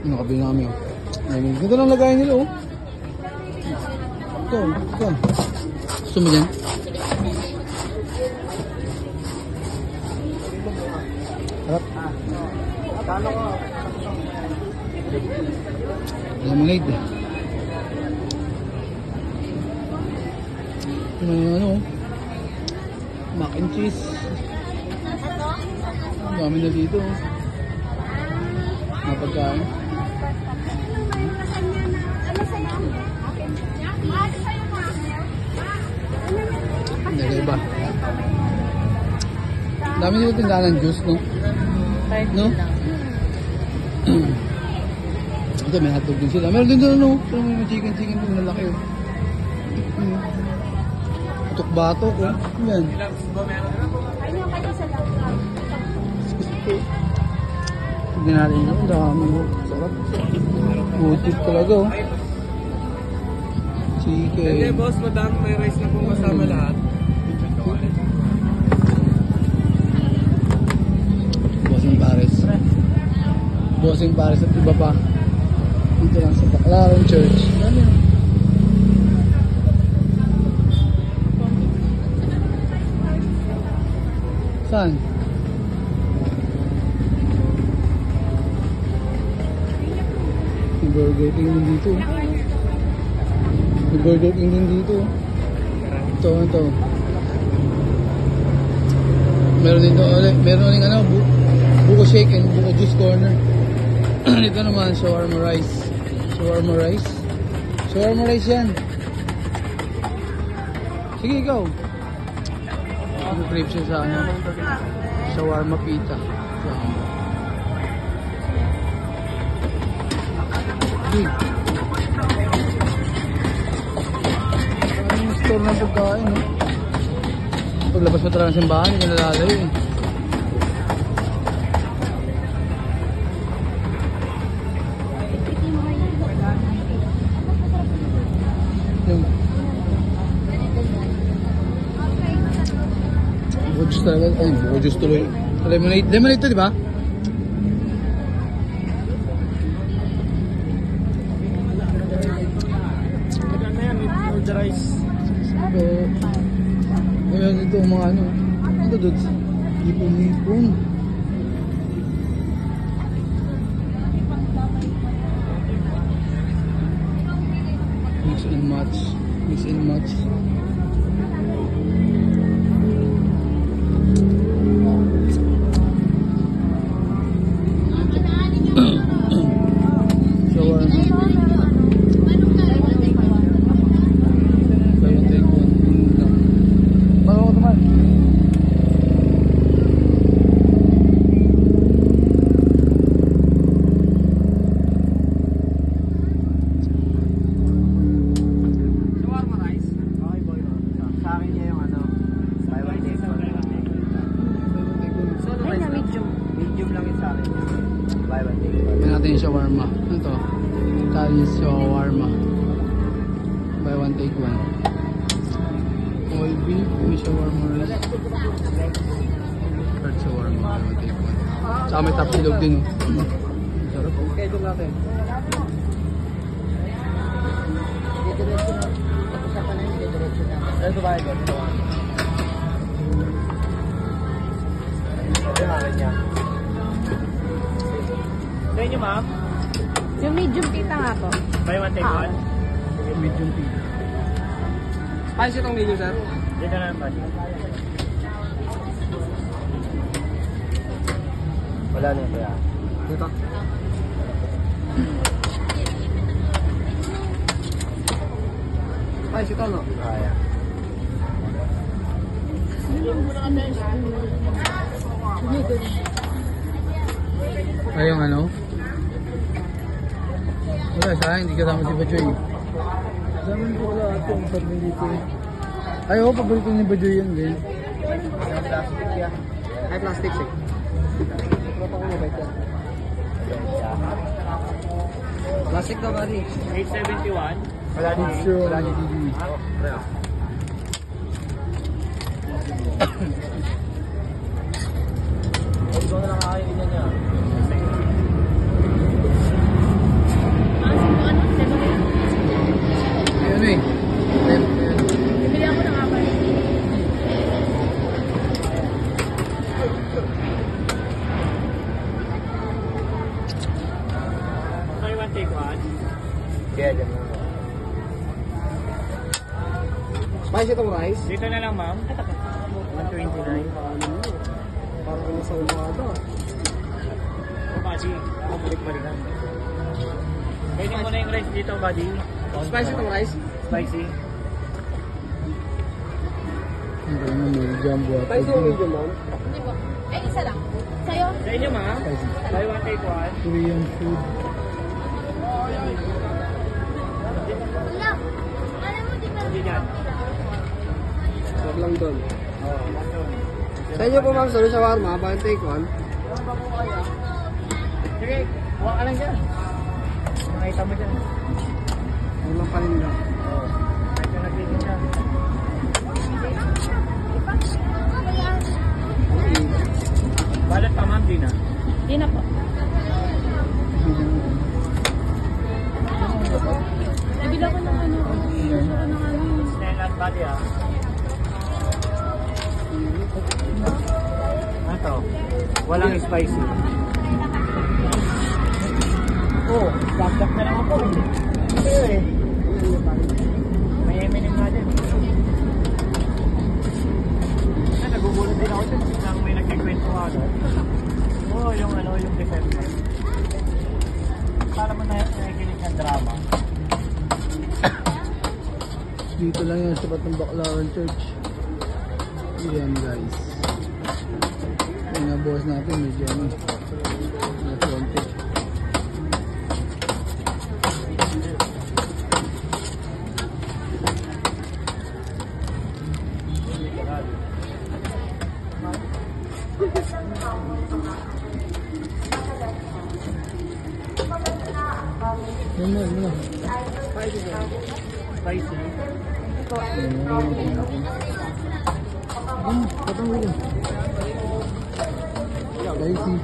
Nakabili na kami, oh. Ganda lang lagayan nila, oh. Ito. Gusto mo dyan? Harap. Lemonade. Ano, mac and cheese. Ang dami na dito. Mga pagkain. Iba. Dami dito tindahan ng juice, no? No? Ito, may hotdog din sila. Meron din doon, no? Pero may chicken din na laki, oh. Batok-batok, oh. Yan. Tignan natin yun. Ang dami, oh. Sarap. Butit talaga, oh. Chicken. Hindi, boss, madam, may rice na pong kasama lahat. Bossing Paris at iba pa. Dito lang sa Baclaran Church. Ano? Saan? May Burger King din dito. May Burger King din dito. Ito. Meron dito ulit. Meron ulit ano, buko shake and buko juice corner. Ito naman, shawarma rice. Shawarma rice yan. Sige, ikaw. Mag-crave siya sa ano. Shawarma pita. Sige. Ang store ng pagkain, no? Paglabas mo talaga ng simbahan, hindi ka nalalayo, eh. Juice talaga. Ay, buko juice tuloy. Lemonade. Lemonade ito, di ba? Maganda yan, with the rice. So, ayan ito mga ano. Ito dudes. Ipon. Mix and match. May natin yung shawarma. Ano to? Italian shawarma. Buy one take one. All beef, may shawarma rice. Third shawarma, buy one take one. Saka may tapsilog din, oh. Sarap. Okay, doon natin. Ito ba ito? Ito namin niya. Sa inyo, ma'am? Yung medium pita nga po. Buy one, take one? Medium pizza. Paano siya itong medium, sir? Dito na naman. Wala na ito yan. Dito. Ay, ito, no? Kaya. Ay, yung ano? Wala, sa akin, hindi kasama si Bajoy. Kasama ko wala ito, ang sabi dito. Ay, oo, paborito ni Bajoy yan din. Yung plastic yan. Ay, plastic siya. Plastic na ba rin? 871. Wala Picture. Wala ni TV. Ito na lang kakainin niya. one, take one. Kaya dyan lang. Spicy itong rice? Dito na lang, ma'am. 129. Parang ano sa umaga. Oh, buddy. Bumalik pa rin lang. Pwede mo na yung rice dito, buddy. Spicy itong rice? Spicy. Ang ganda ng medium buhat. Spicy yung medium, ma'am? Hindi po. Eh, isa lang. Sa'yo? Sa inyo, ma'am. Buy one, take one. Korean food. Hindi dyan. Wag lang doon. Oo, lang. Sa inyo po, ma'am, sorry shawarma. Buy and take one. Sige, huwag ka lang dyan. Makita mo dyan. Wag lang paninda. Oo. Kahit yung nagtitin dyan. Balat pa, ma'am, di na. Hindi na po. Nabila ko ng ano. Gusto ko ng ano. Snail at body, ah. Ano to? Walang spicy. Oo, dagdag na lang ako. Kaya eh. May M&M nga din. Nagugulat din ako dun. Nang may nagkikwento nga doon. Oo, yung ano, yung December. Para mo nakikinig ng drama. Dito lang yan sa Batang Baclaran Church. Yan guys. Yung nga boss natin medyo ano. Na konti. Ano na? Spicy. Patang mo yun. Spicy.